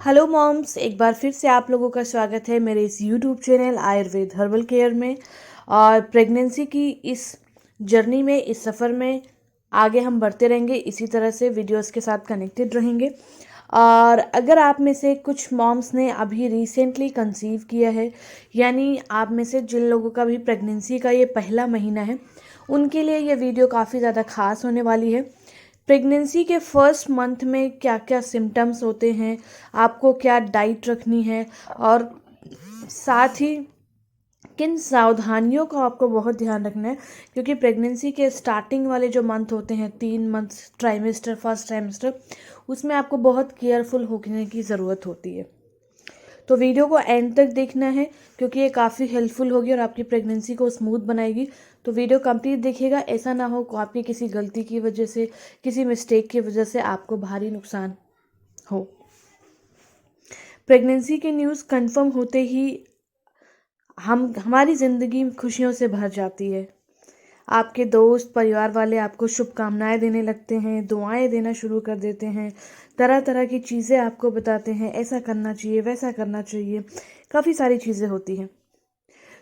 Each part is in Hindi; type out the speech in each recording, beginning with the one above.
हेलो मॉम्स, एक बार फिर से आप लोगों का स्वागत है मेरे इस YouTube channel Ayurveda herbal care में। और प्रेगनेंसी की इस जर्नी में, इस सफ़र में आगे हम बढ़ते रहेंगे, इसी तरह से वीडियोस के साथ कनेक्टेड रहेंगे। और अगर आप में से कुछ मॉम्स ने अभी रिसेंटली कंसीव किया है, यानी आप में से जिन लोगों का भी प्रेगनेंसी का ये पहला महीना है, उनके लिए ये वीडियो काफ़ी ज़्यादा खास होने वाली है। प्रेगनेंसी के फर्स्ट मंथ में क्या क्या सिम्टम्स होते हैं, आपको क्या डाइट रखनी है, और साथ ही किन सावधानियों का आपको बहुत ध्यान रखना है, क्योंकि प्रेगनेंसी के स्टार्टिंग वाले जो मंथ होते हैं, 3 मंथ ट्राइमेस्टर, फर्स्ट ट्राइमेस्टर, उसमें आपको बहुत केयरफुल होने की ज़रूरत होती है। तो वीडियो को एंड तक देखना है, क्योंकि ये काफ़ी हेल्पफुल होगी और आपकी प्रेगनेंसी को स्मूथ बनाएगी। तो वीडियो कंप्लीट देखिएगा, ऐसा ना हो कि आपकी किसी गलती की वजह से, किसी मिस्टेक की वजह से आपको भारी नुकसान हो। प्रेगनेंसी के न्यूज़ कंफर्म होते ही हमारी ज़िंदगी खुशियों से भर जाती है। आपके दोस्त, परिवार वाले आपको शुभकामनाएं देने लगते हैं, दुआएं देना शुरू कर देते हैं, तरह तरह की चीज़ें आपको बताते हैं, ऐसा करना चाहिए, वैसा करना चाहिए, काफ़ी सारी चीज़ें होती हैं।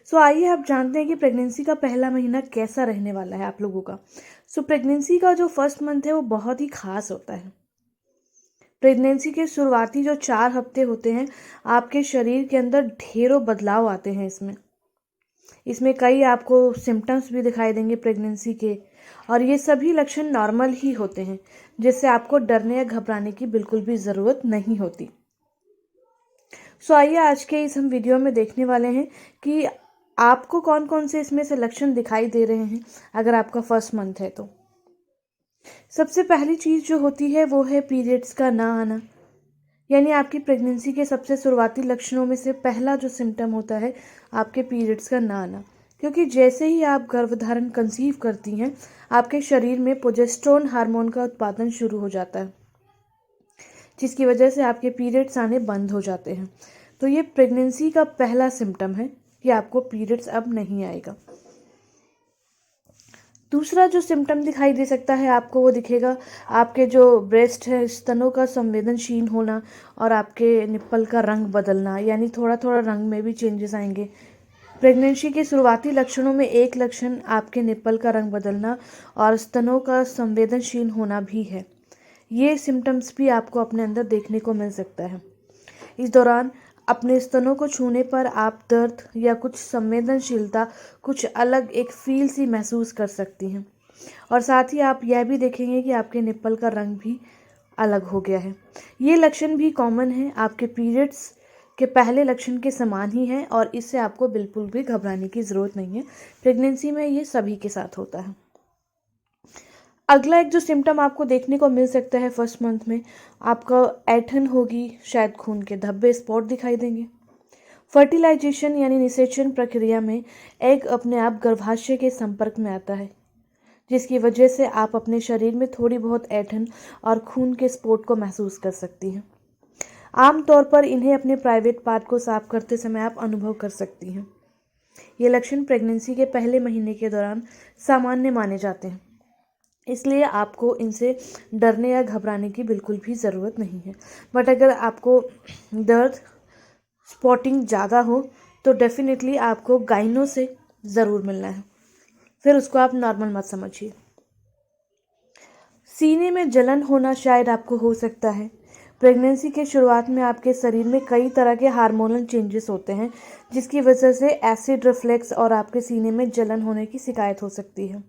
सो आइए आप जानते हैं कि प्रेगनेंसी का पहला महीना कैसा रहने वाला है आप लोगों का। सो प्रेगनेंसी का जो फर्स्ट मंथ है वो बहुत ही खास होता है। प्रेगनेंसी के शुरुआती जो 4 हफ्ते होते हैं, आपके शरीर के अंदर ढेरों बदलाव आते हैं। इसमें कई आपको सिम्टम्स भी दिखाई देंगे प्रेगनेंसी के, और ये सभी लक्षण नॉर्मल ही होते हैं, जिससे आपको डरने या घबराने की बिल्कुल भी ज़रूरत नहीं होती। सो आइए आज के इस हम वीडियो में देखने वाले हैं कि आपको कौन कौन से इसमें से लक्षण दिखाई दे रहे हैं अगर आपका फर्स्ट मंथ है तो। सबसे पहली चीज़ जो होती है वो है पीरियड्स का ना आना। यानी आपकी प्रेगनेंसी के सबसे शुरुआती लक्षणों में से पहला जो सिम्टम होता है आपके पीरियड्स का ना आना, क्योंकि जैसे ही आप गर्भधारण कंसीव करती हैं, आपके शरीर में प्रोजेस्टेरोन हार्मोन का उत्पादन शुरू हो जाता है, जिसकी वजह से आपके पीरियड्स आने बंद हो जाते हैं। तो ये प्रेगनेंसी का पहला सिम्टम है कि आपको पीरियड्स अब नहीं आएगा। दूसरा जो सिम्टम दिखाई दे सकता है आपको, वो दिखेगा आपके जो ब्रेस्ट है, स्तनों का संवेदनशील होना, और आपके निप्पल का रंग बदलना, यानी थोड़ा थोड़ा रंग में भी चेंजेस आएंगे। प्रेगनेंसी के शुरुआती लक्षणों में एक लक्षण आपके निप्पल का रंग बदलना और स्तनों का संवेदनशील होना भी है। ये सिम्टम्स भी आपको अपने अंदर देखने को मिल सकता है। इस दौरान अपने स्तनों को छूने पर आप दर्द या कुछ संवेदनशीलता, कुछ अलग एक फील सी महसूस कर सकती हैं, और साथ ही आप यह भी देखेंगे कि आपके निप्पल का रंग भी अलग हो गया है। ये लक्षण भी कॉमन है, आपके पीरियड्स के पहले लक्षण के समान ही है, और इससे आपको बिल्कुल भी घबराने की ज़रूरत नहीं है। प्रेगनेंसी में ये सभी के साथ होता है। अगला एक जो सिम्टम आपको देखने को मिल सकता है फर्स्ट मंथ में, आपका ऐंठन होगी, शायद खून के धब्बे, स्पॉट दिखाई देंगे। फर्टिलाइजेशन यानी निषेचन प्रक्रिया में एग अपने आप गर्भाशय के संपर्क में आता है, जिसकी वजह से आप अपने शरीर में थोड़ी बहुत ऐंठन और खून के स्पॉट को महसूस कर सकती हैं। आमतौर पर इन्हें अपने प्राइवेट पार्ट को साफ करते समय आप अनुभव कर सकती हैं। ये लक्षण प्रेगनेंसी के पहले महीने के दौरान सामान्य माने जाते हैं, इसलिए आपको इनसे डरने या घबराने की बिल्कुल भी ज़रूरत नहीं है। बट अगर आपको दर्द, स्पॉटिंग ज़्यादा हो तो डेफिनेटली आपको गाइनो से ज़रूर मिलना है, फिर उसको आप नॉर्मल मत समझिए। सीने में जलन होना शायद आपको हो सकता है। प्रेगनेंसी के शुरुआत में आपके शरीर में कई तरह के हार्मोनल चेंजेस होते हैं, जिसकी वजह से एसिड रिफ्लेक्स और आपके सीने में जलन होने की शिकायत हो सकती है।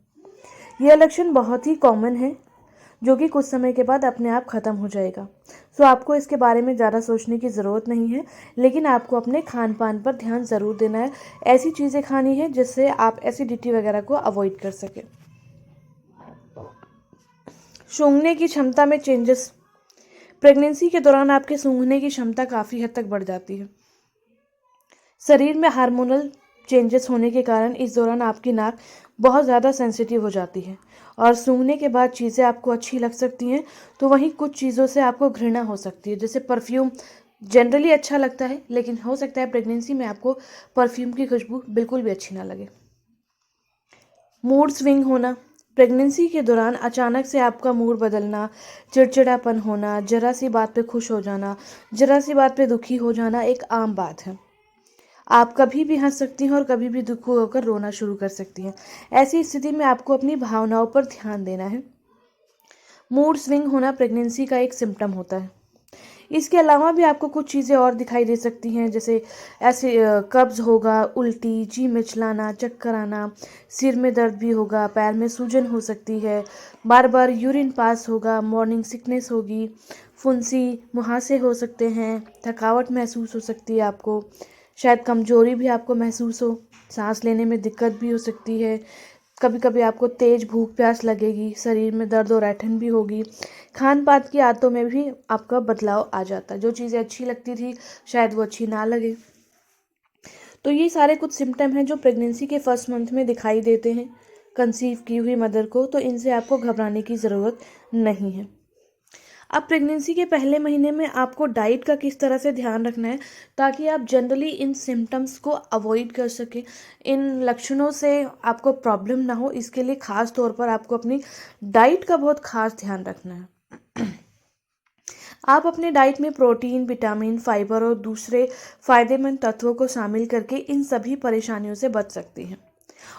यह लक्षण बहुत ही कॉमन है, जो कि कुछ समय के बाद अपने आप ख़त्म हो जाएगा। सो आपको इसके बारे में ज़्यादा सोचने की ज़रूरत नहीं है, लेकिन आपको अपने खान पान पर ध्यान ज़रूर देना है। ऐसी चीज़ें खानी है जिससे आप एसिडिटी वगैरह को अवॉइड कर सकें। सूंघने की क्षमता में चेंजेस। प्रेगनेंसी के दौरान आपके सूंघने की क्षमता काफ़ी हद तक बढ़ जाती है। शरीर में हार्मोनल चेंजेस होने के कारण इस दौरान आपकी नाक बहुत ज़्यादा सेंसिटिव हो जाती है, और सूंघने के बाद चीज़ें आपको अच्छी लग सकती हैं, तो वहीं कुछ चीज़ों से आपको घृणा हो सकती है। जैसे परफ्यूम जनरली अच्छा लगता है, लेकिन हो सकता है प्रेगनेंसी में आपको परफ्यूम की खुशबू बिल्कुल भी अच्छी ना लगे। मूड स्विंग होना। प्रेगनेंसी के दौरान अचानक से आपका मूड बदलना, चिड़चिड़ापन होना, ज़रा सी बात पे खुश हो जाना, ज़रा सी बात पे दुखी हो जाना एक आम बात है। आप कभी भी हंस सकती हैं और कभी भी दुखी होकर रोना शुरू कर सकती हैं। ऐसी स्थिति में आपको अपनी भावनाओं पर ध्यान देना है। मूड स्विंग होना प्रेगनेंसी का एक सिम्टम होता है। इसके अलावा भी आपको कुछ चीज़ें और दिखाई दे सकती हैं, जैसे ऐसे कब्ज़ होगा, उल्टी, जी मिचलाना, चक्कर आना, सिर में दर्द भी होगा, पैर में सूजन हो सकती है, बार बार यूरिन पास होगा, मॉर्निंग सिकनेस होगी, फुंसी, मुहासे हो सकते हैं, थकावट महसूस हो सकती है आपको, शायद कमजोरी भी आपको महसूस हो, सांस लेने में दिक्कत भी हो सकती है, कभी कभी आपको तेज भूख प्यास लगेगी, शरीर में दर्द और ऐंठन भी होगी, खान पान की आदतों में भी आपका बदलाव आ जाता है, जो चीज़ें अच्छी लगती थी शायद वो अच्छी ना लगे। तो ये सारे कुछ सिम्टम हैं जो प्रेगनेंसी के फर्स्ट मंथ में दिखाई देते हैं कंसीव की हुई मदर को, तो इनसे आपको घबराने की ज़रूरत नहीं है। अब प्रेगनेंसी के पहले महीने में आपको डाइट का किस तरह से ध्यान रखना है ताकि आप जनरली इन सिम्टम्स को अवॉइड कर सकें, इन लक्षणों से आपको प्रॉब्लम ना हो, इसके लिए ख़ास तौर पर आपको अपनी डाइट का बहुत ख़ास ध्यान रखना है। आप अपने डाइट में प्रोटीन, विटामिन, फाइबर और दूसरे फायदेमंद तत्वों को शामिल करके इन सभी परेशानियों से बच सकती हैं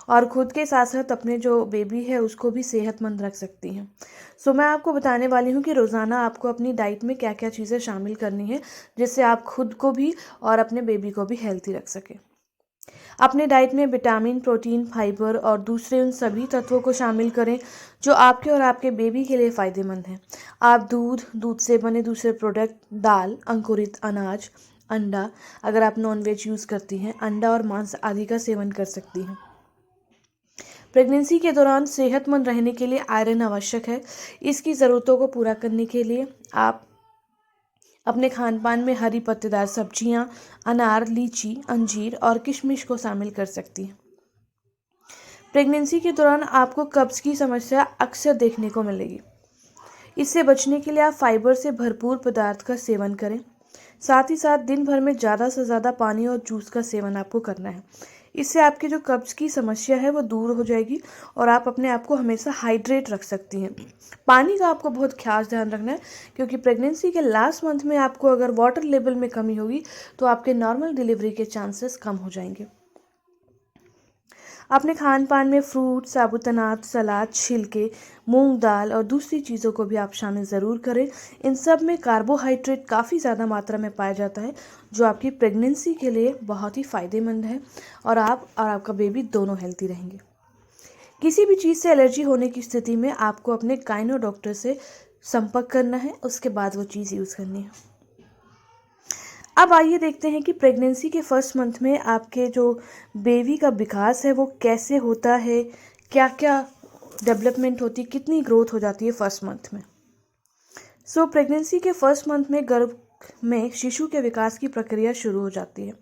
और खुद के साथ साथ अपने जो बेबी है उसको भी सेहतमंद रख सकती हैं। सो मैं आपको बताने वाली हूँ कि रोज़ाना आपको अपनी डाइट में क्या क्या चीज़ें शामिल करनी है जिससे आप खुद को भी और अपने बेबी को भी हेल्थी रख सकें। अपने डाइट में विटामिन, प्रोटीन, फाइबर और दूसरे उन सभी तत्वों को शामिल करें जो आपके और आपके बेबी के लिए फ़ायदेमंद हैं। आप दूध, दूध से बने दूसरे प्रोडक्ट, दाल, अंकुरित अनाज, अंडा, अगर आप नॉन वेज यूज़ करती हैं, अंडा और मांस आदि का सेवन कर सकती हैं। प्रेगनेंसी के दौरान सेहतमंद रहने के लिए आयरन आवश्यक है। इसकी ज़रूरतों को पूरा करने के लिए आप अपने खान पान में हरी पत्तेदार सब्जियां, अनार, लीची, अंजीर और किशमिश को शामिल कर सकती हैं। प्रेगनेंसी के दौरान आपको कब्ज़ की समस्या अक्सर देखने को मिलेगी। इससे बचने के लिए आप फाइबर से भरपूर पदार्थ का सेवन करें। साथ ही साथ दिन भर में ज़्यादा से ज़्यादा पानी और जूस का सेवन आपको करना है। इससे आपकी जो कब्ज़ की समस्या है वो दूर हो जाएगी और आप अपने आप को हमेशा हाइड्रेट रख सकती हैं। पानी का आपको बहुत खास ध्यान रखना है क्योंकि प्रेगनेंसी के लास्ट मंथ में आपको अगर वाटर लेवल में कमी होगी तो आपके नॉर्मल डिलीवरी के चांसेस कम हो जाएंगे। अपने खान पान में फ्रूट, साबुत अनाज, सलाद, छिलके, मूंग दाल और दूसरी चीज़ों को भी आप शामिल ज़रूर करें। इन सब में कार्बोहाइड्रेट काफ़ी ज़्यादा मात्रा में पाया जाता है जो आपकी प्रेगनेंसी के लिए बहुत ही फ़ायदेमंद है और आप और आपका बेबी दोनों हेल्थी रहेंगे। किसी भी चीज़ से एलर्जी होने की स्थिति में आपको अपने गाइनो डॉक्टर से संपर्क करना है, उसके बाद वो चीज़ यूज़ करनी है। अब आइए देखते हैं कि प्रेगनेंसी के फर्स्ट मंथ में आपके जो बेबी का विकास है वो कैसे होता है, क्या क्या डेवलपमेंट होती है, कितनी ग्रोथ हो जाती है फर्स्ट मंथ में। प्रेगनेंसी के फर्स्ट मंथ में गर्भ में शिशु के विकास की प्रक्रिया शुरू हो जाती है।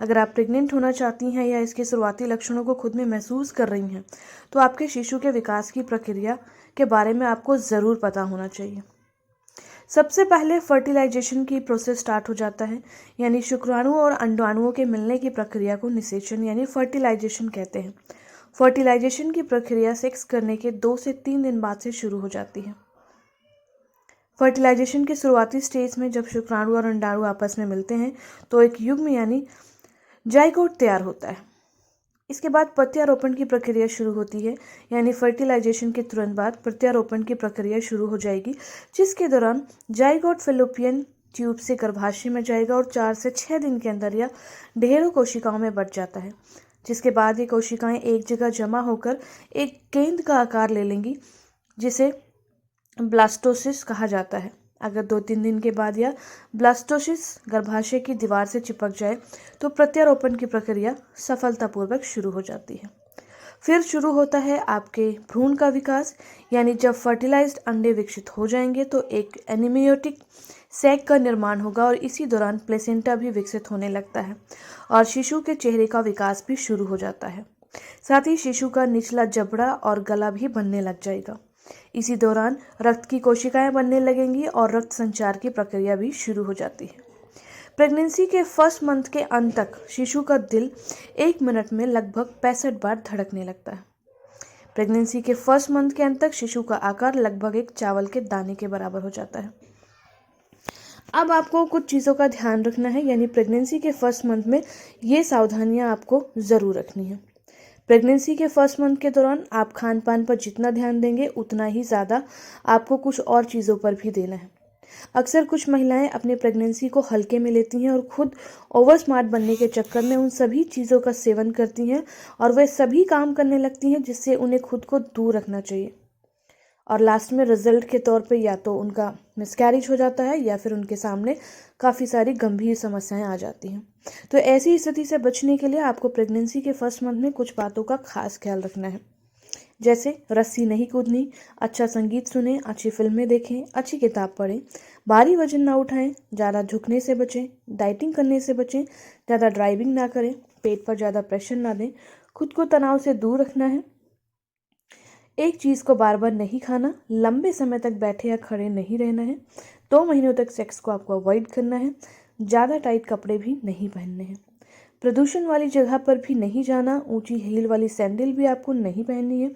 अगर आप प्रेग्नेंट होना चाहती हैं या इसके शुरुआती लक्षणों को खुद में महसूस कर रही हैं तो आपके शिशु के विकास की प्रक्रिया के बारे में आपको ज़रूर पता होना चाहिए। सबसे पहले फर्टिलाइजेशन की प्रोसेस स्टार्ट हो जाता है, यानी शुक्राणुओं और अंडाणुओं के मिलने की प्रक्रिया को निषेचन यानी फर्टिलाइजेशन कहते हैं। फर्टिलाइजेशन की प्रक्रिया सेक्स करने के 2 से 3 दिन बाद से शुरू हो जाती है। फर्टिलाइजेशन के शुरुआती स्टेज में जब शुक्राणु और अंडाणु आपस में मिलते हैं तो एक युग्म यानी जाइगोट तैयार होता है। इसके बाद प्रत्यारोपण की प्रक्रिया शुरू होती है, यानी फर्टिलाइजेशन के तुरंत बाद प्रत्यारोपण की प्रक्रिया शुरू हो जाएगी, जिसके दौरान जाइगोट फेलोपियन ट्यूब से गर्भाशय में जाएगा और 4 से 6 दिन के अंदर यह ढेरों कोशिकाओं में बढ़ जाता है, जिसके बाद ये कोशिकाएं एक जगह जमा होकर एक गेंद का आकार ले लेंगी जिसे ब्लास्टोसिस कहा जाता है। अगर 2-3 दिन के बाद यह ब्लास्टोसिस गर्भाशय की दीवार से चिपक जाए तो प्रत्यारोपण की प्रक्रिया सफलतापूर्वक शुरू हो जाती है। फिर शुरू होता है आपके भ्रूण का विकास, यानी जब फर्टिलाइज्ड अंडे विकसित हो जाएंगे तो एक एनिमियोटिक सैक का निर्माण होगा और इसी दौरान प्लेसेंटा भी विकसित होने लगता है और शिशु के चेहरे का विकास भी शुरू हो जाता है। साथ ही शिशु का निचला जबड़ा और गला भी बनने लग जाएगा। इसी दौरान रक्त की कोशिकाएं बनने लगेंगी और रक्त संचार की प्रक्रिया भी शुरू हो जाती है। प्रेगनेंसी के फर्स्ट मंथ के अंत तक शिशु का दिल 1 मिनट में लगभग 65 बार धड़कने लगता है। प्रेगनेंसी के फर्स्ट मंथ के अंत तक शिशु का आकार लगभग एक चावल के दाने के बराबर हो जाता है। अब आपको कुछ चीज़ों का ध्यान रखना है, यानी प्रेगनेंसी के फर्स्ट मंथ में ये सावधानियां आपको ज़रूर रखनी है। प्रेगनेंसी के फर्स्ट मंथ के दौरान आप खान पान पर जितना ध्यान देंगे उतना ही ज़्यादा आपको कुछ और चीज़ों पर भी देना है। अक्सर कुछ महिलाएं अपने प्रेगनेंसी को हल्के में लेती हैं और खुद ओवर स्मार्ट बनने के चक्कर में उन सभी चीज़ों का सेवन करती हैं और वे सभी काम करने लगती हैं जिससे उन्हें खुद को दूर रखना चाहिए, और लास्ट में रिजल्ट के तौर पे या तो उनका मिसकैरेज हो जाता है या फिर उनके सामने काफ़ी सारी गंभीर समस्याएं आ जाती हैं। तो ऐसी स्थिति से बचने के लिए आपको प्रेगनेंसी के फर्स्ट मंथ में कुछ बातों का खास ख्याल रखना है, जैसे रस्सी नहीं कूदनी, अच्छा संगीत सुनें, अच्छी फिल्में देखें, अच्छी किताब पढ़ें, भारी वजन ना उठाएं, ज़्यादा झुकने से बचें, डाइटिंग करने से बचें, ज़्यादा ड्राइविंग ना करें, पेट पर ज़्यादा प्रेशर ना दें, खुद को तनाव से दूर रखना है, एक चीज़ को बार बार नहीं खाना, लंबे समय तक बैठे या खड़े नहीं रहना है, 2 महीनों तक सेक्स को आपको अवॉइड करना है, ज़्यादा टाइट कपड़े भी नहीं पहनने हैं, प्रदूषण वाली जगह पर भी नहीं जाना, ऊंची हील वाली सैंडल भी आपको नहीं पहननी है,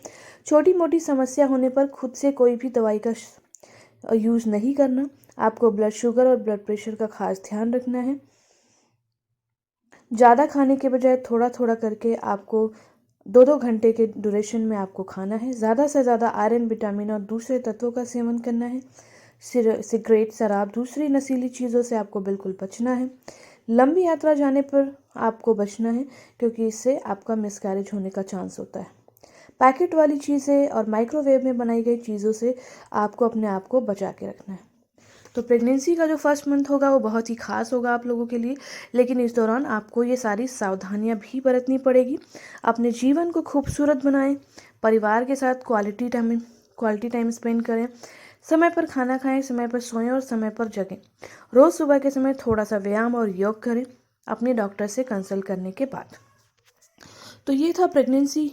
छोटी मोटी समस्या होने पर खुद से कोई भी दवाई का यूज़ नहीं करना, आपको ब्लड शुगर और ब्लड प्रेशर का खास ध्यान रखना है, ज़्यादा खाने के बजाय थोड़ा थोड़ा करके आपको 2-2 घंटे के ड्यूरेशन में आपको खाना है, ज़्यादा से ज़्यादा आयरन, विटामिन और दूसरे तत्वों का सेवन करना है, सिगरेट, शराब, दूसरी नशीली चीज़ों से आपको बिल्कुल बचना है, लंबी यात्रा जाने पर आपको बचना है क्योंकि इससे आपका मिसकैरेज होने का चांस होता है, पैकेट वाली चीज़ें और माइक्रोवेव में बनाई गई चीज़ों से आपको अपने आप को बचा के रखना है। तो प्रेगनेंसी का जो फर्स्ट मंथ होगा वो बहुत ही खास होगा आप लोगों के लिए, लेकिन इस दौरान आपको ये सारी सावधानियां भी बरतनी पड़ेगी। अपने जीवन को खूबसूरत बनाएं, परिवार के साथ क्वालिटी टाइम स्पेंड करें, समय पर खाना खाएं, समय पर सोएं और समय पर जगें, रोज़ सुबह के समय थोड़ा सा व्यायाम और योग करें अपने डॉक्टर से कंसल्ट करने के बाद। तो ये था प्रेगनेंसी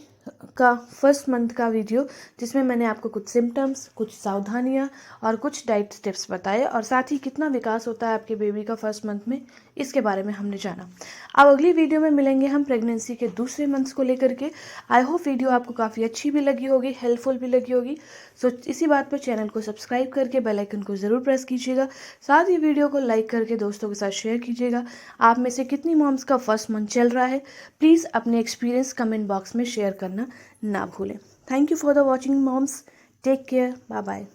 का फर्स्ट मंथ का वीडियो, जिसमें मैंने आपको कुछ सिम्टम्स, कुछ सावधानियां और कुछ डाइट टिप्स बताए, और साथ ही कितना विकास होता है आपके बेबी का फर्स्ट मंथ में, इसके बारे में हमने जाना। अब अगली वीडियो में मिलेंगे हम प्रेगनेंसी के दूसरे मंथ्स को लेकर के। आई होप वीडियो आपको काफ़ी अच्छी भी लगी होगी, हेल्पफुल भी लगी होगी। सो इसी बात पर चैनल को सब्सक्राइब करके बेल आइकन को ज़रूर प्रेस कीजिएगा, साथ ही वीडियो को लाइक करके दोस्तों के साथ शेयर कीजिएगा। आप में से कितनी मॉम्स का फर्स्ट मंथ चल रहा है, प्लीज़ अपने एक्सपीरियंस कमेंट बॉक्स में शेयर करना ना भूलें। Thank you for the watching moms, take care, bye bye.